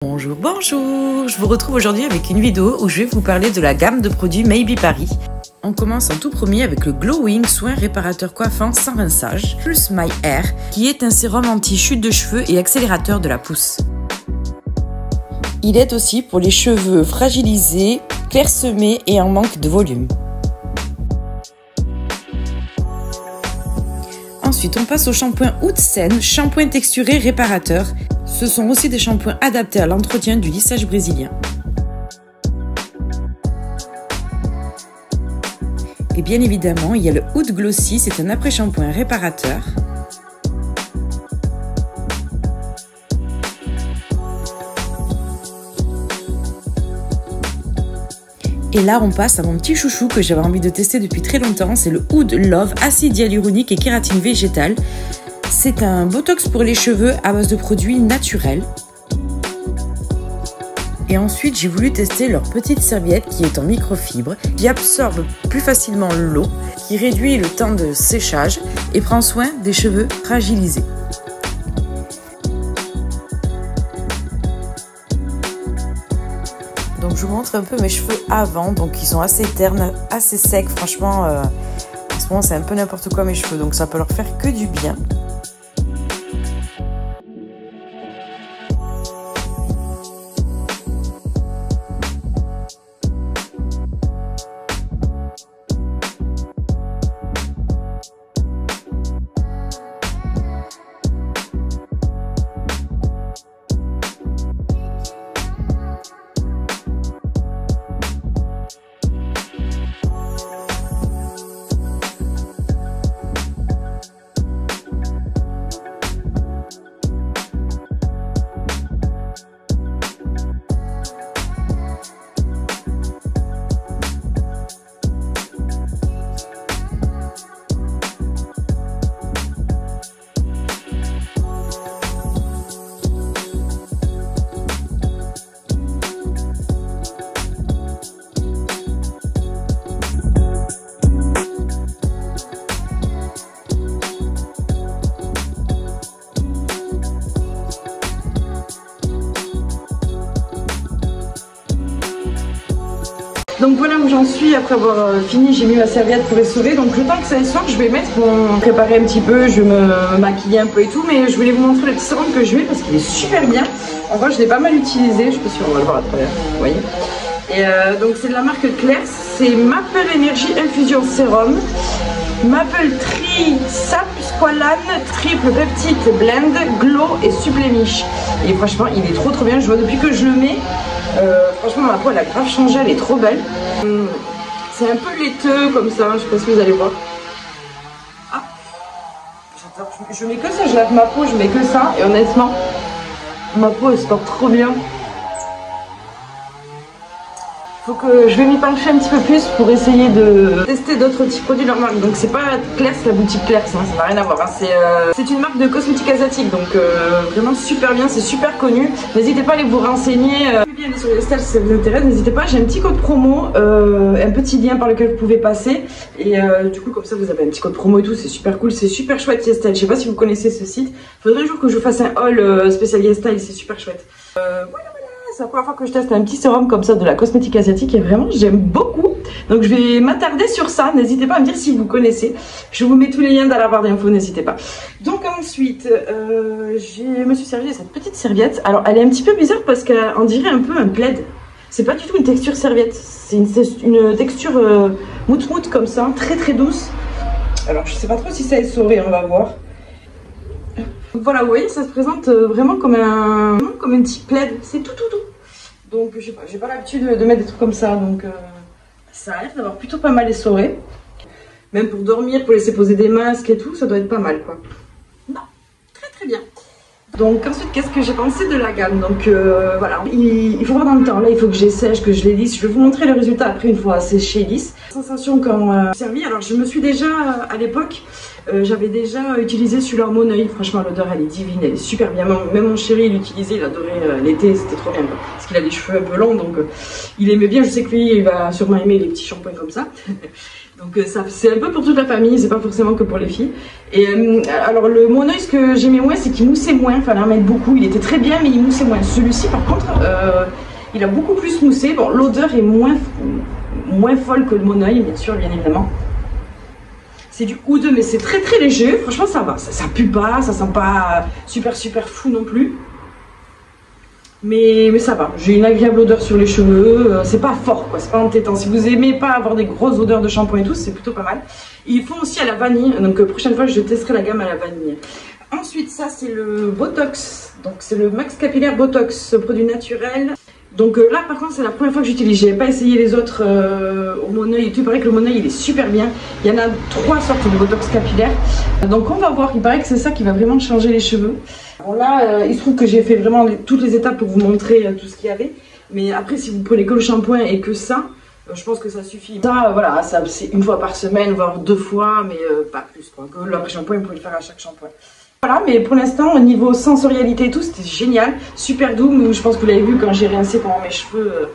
Bonjour, bonjour! Je vous retrouve aujourd'hui avec une vidéo où je vais vous parler de la gamme de produits Maybe Paris. On commence en tout premier avec le Glowing Soin Réparateur Coiffant sans rinçage Pulse My Hair, qui est un sérum anti-chute de cheveux et accélérateur de la pousse. Il aide aussi pour les cheveux fragilisés, clairsemés et en manque de volume. Ensuite, on passe au shampoing Oud Sen, shampoing texturé réparateur. Ce sont aussi des shampoings adaptés à l'entretien du lissage brésilien. Et bien évidemment, il y a le Oud Glossy, c'est un après-shampoing réparateur. Et là, on passe à mon petit chouchou que j'avais envie de tester depuis très longtemps, c'est le Oud Love, acide hyaluronique et kératine végétale. C'est un botox pour les cheveux à base de produits naturels. Et ensuite, j'ai voulu tester leur petite serviette qui est en microfibre, qui absorbe plus facilement l'eau, qui réduit le temps de séchage et prend soin des cheveux fragilisés. Donc je vous montre un peu mes cheveux avant, donc ils sont assez ternes, assez secs, franchement en ce moment c'est un peu n'importe quoi mes cheveux, donc ça peut leur faire que du bien. Donc voilà où j'en suis après avoir fini, j'ai mis ma serviette pour essorer. Donc le temps que ça essore, je vais mettre mon préparer un petit peu, je vais me maquiller un peu et tout. Mais je voulais vous montrer le petit sérum que je mets parce qu'il est super bien. En vrai, je l'ai pas mal utilisé, je sais pas si on va le voir à travers, vous voyez. Et donc c'est de la marque Claire, c'est Maple Energy Infusion Sérum. Maple Tree Sap Squalane Triple Peptide Blend Glow et Sublémiche. Et franchement, il est trop bien. Je vois depuis que je le mets. Franchement ma peau elle a grave changé, elle est trop belle. C'est un peu laiteux comme ça, je sais pas si vous allez voir. Ah, j'adore, je mets que ça, je lave ma peau, je mets que ça et honnêtement ma peau elle se porte trop bien. Faut que je vais m'y pencher un petit peu plus pour essayer de tester d'autres petits produits de leur marque. Donc c'est pas Claire, c'est la boutique Claire, ça n'a rien à voir. Hein. C'est une marque de cosmétiques asiatiques, donc vraiment super bien, c'est super connu. N'hésitez pas à aller vous renseigner. Bien sur les stèles si ça vous intéresse, n'hésitez pas, j'ai un petit code promo, un petit lien par lequel vous pouvez passer. Et du coup comme ça vous avez un petit code promo et tout, c'est super cool, c'est super chouette Yestelle. Je sais pas si vous connaissez ce site. Faudrait un jour que je vous fasse un haul spécial Yestelle, c'est super chouette. Voilà. C'est la première fois que je teste un petit sérum comme ça de la cosmétique asiatique et vraiment j'aime beaucoup. Donc je vais m'attarder sur ça, n'hésitez pas à me dire si vous connaissez. Je vous mets tous les liens dans la barre d'infos, n'hésitez pas. Donc ensuite, je me suis servi de cette petite serviette. Alors elle est un petit peu bizarre parce qu'elle dirait un peu un plaid. C'est pas du tout une texture serviette, c'est une texture moute comme ça, très douce. Alors je sais pas trop si ça est essoré, on va voir. Donc voilà, vous voyez, ça se présente vraiment comme un petit plaid, c'est tout. Donc je sais pas, j'ai pas l'habitude de mettre des trucs comme ça, donc ça a l'air d'avoir plutôt pas mal essoré. Même pour dormir, pour laisser poser des masques et tout, ça doit être pas mal quoi. Non, très bien. Donc ensuite, qu'est-ce que j'ai pensé de la gamme? Donc voilà, il faut voir dans le temps, là il faut que j'essèche, que je les lisse. Je vais vous montrer le résultat après une fois séché et lisse. Sensation quand servi, alors je me suis déjà à l'époque J'avais déjà utilisé celui-là en Moneuil. Franchement, l'odeur elle est divine, elle est super bien. Même mon chéri il l'utilisait, il adorait l'été, c'était trop bien. Parce qu'il a les cheveux un peu longs, donc il aimait bien. Je sais que lui, il va sûrement aimer les petits shampoings comme ça. Donc ça c'est un peu pour toute la famille, c'est pas forcément que pour les filles. Et alors le Moneuil, ce que j'aimais moins, c'est qu'il moussait moins, fallait en mettre beaucoup. Il était très bien, mais il moussait moins. Celui-ci, par contre, il a beaucoup plus moussé. Bon, l'odeur est moins folle que le Moneuil, bien sûr, bien évidemment. C'est du oud, mais c'est très très léger. Franchement, ça va. Ça pue pas, ça sent pas super fou non plus. Mais ça va, j'ai une agréable odeur sur les cheveux, c'est pas fort quoi, c'est pas entêtant. Si vous aimez pas avoir des grosses odeurs de shampoing et tout, c'est plutôt pas mal. Ils font aussi à la vanille, donc prochaine fois je testerai la gamme à la vanille. Ensuite ça c'est le Botox, donc c'est le Max Capillaire Botox, produit naturel. Donc là par contre c'est la première fois que j'utilise, j'avais pas essayé les autres au Moneuil et tout, il paraît que le Moneuil il est super bien. Il y en a 3 sortes de Botox capillaire, donc on va voir, il paraît que c'est ça qui va vraiment changer les cheveux. Bon là, il se trouve que j'ai fait vraiment toutes les étapes pour vous montrer tout ce qu'il y avait. Mais après, si vous prenez que le shampoing et que ça, je pense que ça suffit. Ça, voilà, ça c'est une fois par semaine, voire 2 fois, mais pas plus. Quoi. Que l'après-shampoing, vous pouvez le faire à chaque shampoing. Voilà, mais pour l'instant, au niveau sensorialité et tout, c'était génial. Super doux, mais je pense que vous l'avez vu quand j'ai rincé comment mes cheveux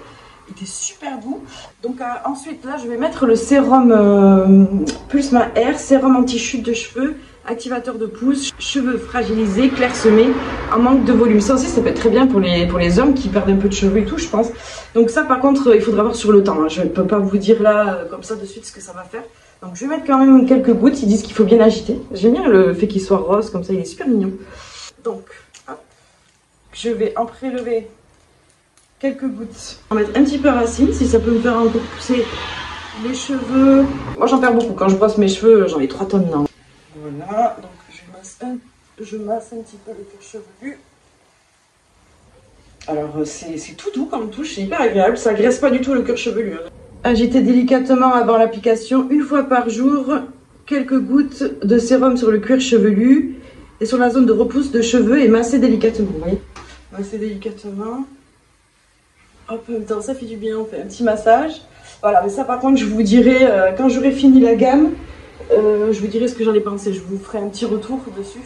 étaient super doux. Donc ensuite, là, je vais mettre le sérum Pulsma Air, sérum anti-chute de cheveux. Activateur de pousse, cheveux fragilisés, clairsemés, en manque de volume. Ça aussi, ça peut être très bien pour les hommes qui perdent un peu de cheveux et tout, je pense. Donc ça, par contre, il faudra voir sur le temps. Hein. Je ne peux pas vous dire là, comme ça, de suite, ce que ça va faire. Donc je vais mettre quand même quelques gouttes. Ils disent qu'il faut bien agiter. J'aime bien le fait qu'il soit rose, comme ça, il est super mignon. Donc, hop, je vais en prélever quelques gouttes. On va mettre un petit peu à racine, si ça peut me faire encore pousser les cheveux. Moi, j'en perds beaucoup. Quand je brosse mes cheveux, j'en ai 3 tonnes là. Voilà, donc je masse un petit peu le cuir chevelu. Alors c'est tout doux comme touche, c'est hyper agréable, ça graisse pas du tout le cuir chevelu. Agitez délicatement avant l'application, une fois par jour, quelques gouttes de sérum sur le cuir chevelu et sur la zone de repousse de cheveux et massez délicatement, vous voyez. Massez délicatement. Hop, en même temps ça fait du bien, on fait un petit massage. Voilà, mais ça par contre je vous dirai quand j'aurai fini la gamme. Je vous dirai ce que j'en ai pensé, je vous ferai un petit retour dessus.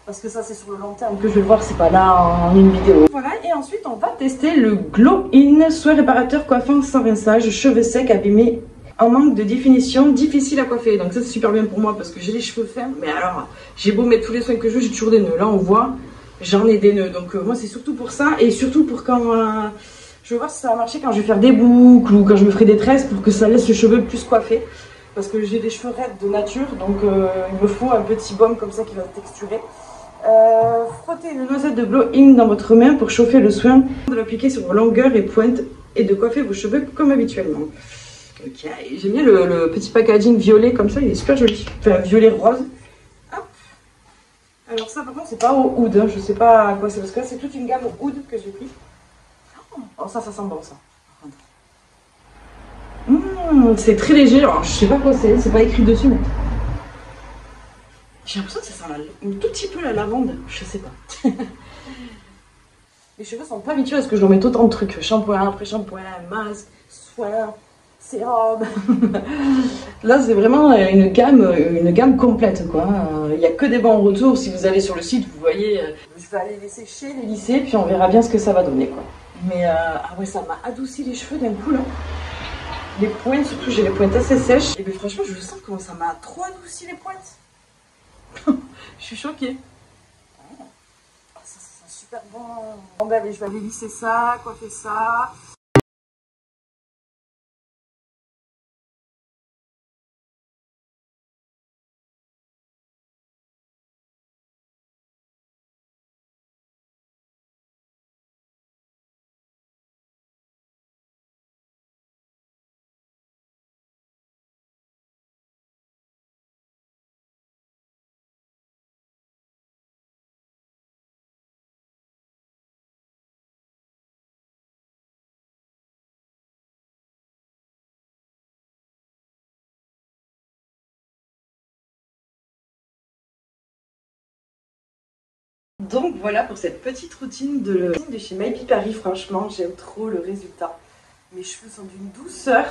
Parce que ça c'est sur le long terme que je vais le voir, c'est pas là en une vidéo. Voilà, et ensuite on va tester le Glow In, soin réparateur coiffant sans rinçage, cheveux secs, abîmés, en manque de définition, difficile à coiffer. Donc ça c'est super bien pour moi parce que j'ai les cheveux fins, mais alors j'ai beau mettre tous les soins que je veux, j'ai toujours des nœuds. Là on voit, j'en ai des nœuds, donc moi c'est surtout pour ça, et surtout pour quand... je vais voir si ça va marcher quand je vais faire des boucles ou quand je me ferai des tresses pour que ça laisse le cheveu plus coiffé. Parce que j'ai des cheveux raides de nature, donc il me faut un petit baume comme ça qui va texturer. Frottez une noisette de Glow In dans votre main pour chauffer le soin, de l'appliquer sur vos longueurs et pointes et de coiffer vos cheveux comme habituellement. Ok, j'aime bien le petit packaging violet comme ça, il est super joli. Enfin, violet rose. Hop. Alors ça par contre c'est pas au oud, hein. Je sais pas à quoi c'est parce que là c'est toute une gamme au oud que j'ai pris. Oh ça sent bon ça. C'est très léger, alors je sais pas quoi c'est pas écrit dessus mais... J'ai l'impression que ça sent un tout petit peu la lavande, je sais pas. Les cheveux sont pas habitués à ce que je leur mette autant de trucs, shampoing, après shampoing, masque, soin, sérum. Là c'est vraiment une gamme complète quoi. Il n'y a que des bons retours, si vous allez sur le site vous voyez, je vais aller les sécher, les lisser, puis on verra bien ce que ça va donner quoi. Mais ah ouais ça m'a adouci les cheveux d'un coup là. Les pointes, surtout j'ai les pointes assez sèches. Et bien franchement je sens comment ça m'a trop adouci les pointes. Je suis choquée. Oh, ça sent super bon. Bon ben allez, je vais aller lisser ça, coiffer ça. Donc voilà pour cette petite routine de chez Maybe Paris. Franchement j'aime trop le résultat. Mes cheveux sont d'une douceur,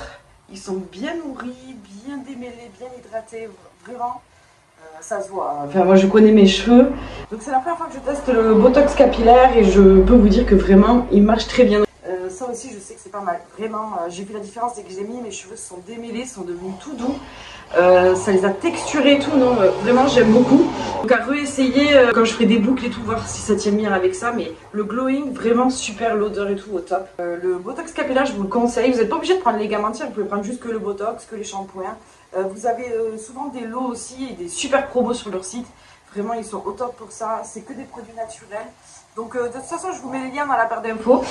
ils sont bien nourris, bien démêlés, bien hydratés, vraiment. Ça se voit, enfin moi je connais mes cheveux. Donc c'est la première fois que je teste le botox capillaire et je peux vous dire que vraiment il marche très bien. Ça aussi je sais que c'est pas mal, vraiment j'ai vu la différence dès que j'ai mis, mes cheveux se sont démêlés, sont devenus tout doux. Ça les a texturés et tout, non vraiment j'aime beaucoup. Donc à réessayer quand je ferai des boucles et tout, voir si ça tient bien avec ça. Mais le glowing vraiment super, l'odeur et tout au top. Le botox capillaire je vous le conseille, vous n'êtes pas obligé de prendre les gammes entières, vous pouvez prendre juste que le botox, que les shampoings. Vous avez souvent des lots aussi et des super promos sur leur site. Vraiment, ils sont au top pour ça. C'est que des produits naturels. Donc, de toute façon, je vous mets les liens dans la barre d'infos.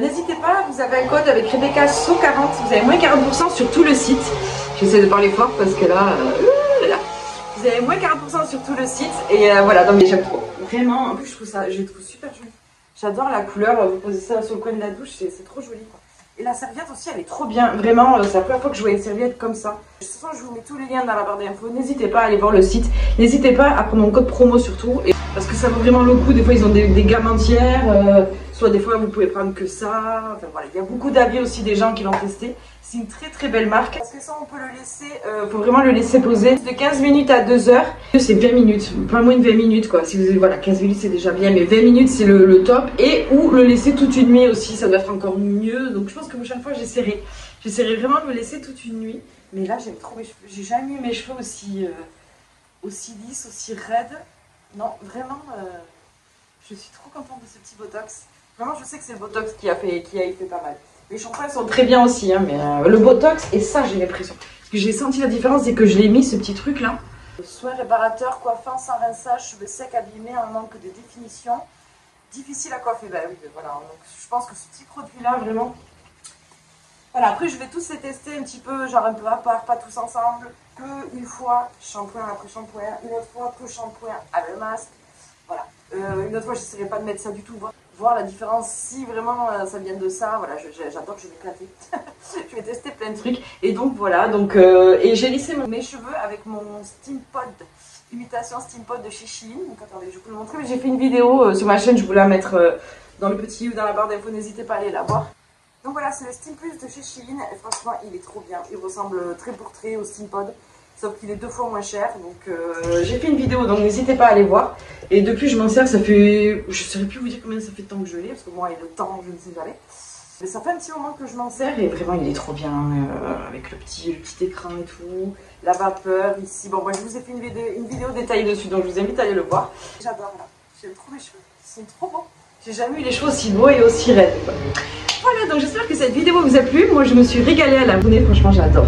N'hésitez pas, vous avez un code avec Rebecca SO40. Vous avez moins 40% sur tout le site. J'essaie de parler fort parce que là, vous avez moins 40% sur tout le site. Et voilà, donc j'aime trop. Vraiment, en plus, je les trouve super joli. J'adore la couleur. Vous posez ça sur le coin de la douche, c'est trop joli, quoi. Et la serviette aussi, elle est trop bien. Vraiment, c'est la première fois que je vois une serviette comme ça. De toute façon, je vous mets tous les liens dans la barre d'infos. N'hésitez pas à aller voir le site. N'hésitez pas à prendre mon code promo surtout. Parce que ça vaut vraiment le coup. Des fois, ils ont des gammes entières. Soit des fois, vous pouvez prendre que ça. Enfin voilà, il y a beaucoup d'avis aussi des gens qui l'ont testé. C'est une très très belle marque. Parce que ça, on peut le laisser, faut vraiment le laisser poser. De 15 minutes à 2 heures, c'est 20 minutes. Pas moins de 20 minutes quoi. Si vous, voilà, 15 minutes c'est déjà bien, mais 20 minutes c'est le top. Et ou le laisser toute une nuit aussi, ça doit être encore mieux. Donc je pense que la prochaine fois j'essaierai. J'essaierai vraiment de me laisser toute une nuit. Mais là, j'aime trop mes cheveux. J'ai jamais eu mes cheveux aussi lisses, aussi raides. Non, vraiment, je suis trop contente de ce petit botox. Vraiment, je sais que c'est le botox qui a fait pas mal. Les shampoings sont très bien aussi, hein, mais le botox, et ça j'ai l'impression. Parce que j'ai senti la différence dès que je l'ai mis, ce petit truc là. Soin réparateur, coiffant sans rinçage, cheveux secs, abîmés, en manque de définition. Difficile à coiffer, bah oui, voilà. Donc je pense que ce petit produit là, vraiment. Voilà, après je vais tous les tester un petit peu, genre un peu à part, pas tous ensemble. Que une fois, shampoing après shampoing, une autre fois, que shampoing avec masque. Voilà. Une autre fois, j'essaierai pas de mettre ça du tout. Voir la différence si vraiment ça vient de ça. Voilà, j'adore, je vais m'éclater. Je vais tester plein de trucs. Et donc voilà, donc, et j'ai lissé mes cheveux avec mon Steam Pod, imitation Steam Pod de chez Shein. Donc attendez, je vais vous le montrer. J'ai fait une vidéo sur ma chaîne, je vous la mettre dans le petit ou dans la barre d'infos, n'hésitez pas à aller la voir. Donc voilà, c'est le Steam Plus de chez Shein. Et franchement, il est trop bien. Il ressemble trait pour trait au Steam Pod. Sauf qu'il est 2 fois moins cher, donc j'ai fait une vidéo, donc n'hésitez pas à aller voir. Et depuis je m'en sers, ça fait, je ne saurais plus vous dire combien ça fait de temps que je l'ai, parce que moi et le temps, je ne sais jamais. Mais ça fait un petit moment que je m'en sers et vraiment il est trop bien, avec le petit écran et tout, la vapeur ici. Bon, moi je vous ai fait une vidéo détaillée dessus, donc je vous invite à aller le voir. J'adore là, j'aime trop mes cheveux, ils sont trop beaux. J'ai jamais eu les cheveux aussi beaux et aussi raides, quoi. Voilà, donc j'espère que cette vidéo vous a plu. Moi je me suis régalée à l'abonner, franchement j'adore.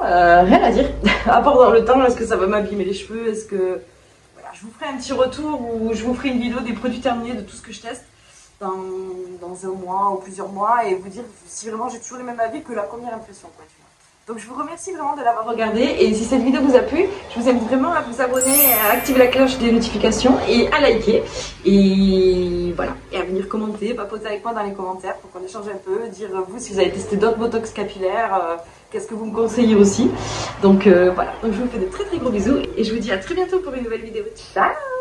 Rien à dire, à part dans le temps, est-ce que ça va m'abîmer les cheveux, est-ce que... Voilà, je vous ferai un petit retour ou je vous ferai une vidéo des produits terminés de tout ce que je teste dans un mois ou plusieurs mois et vous dire si vraiment j'ai toujours le même avis que la première impression, quoi, tu vois. Donc je vous remercie vraiment de l'avoir regardé et si cette vidéo vous a plu, je vous invite vraiment à vous abonner, à activer la cloche des notifications et à liker. Et voilà, et à venir commenter, papoter avec moi dans les commentaires pour qu'on échange un peu, dire vous si vous avez testé d'autres botox capillaires, qu'est-ce que vous me conseillez aussi. Donc voilà, donc je vous fais de très très gros bisous et je vous dis à très bientôt pour une nouvelle vidéo. Ciao!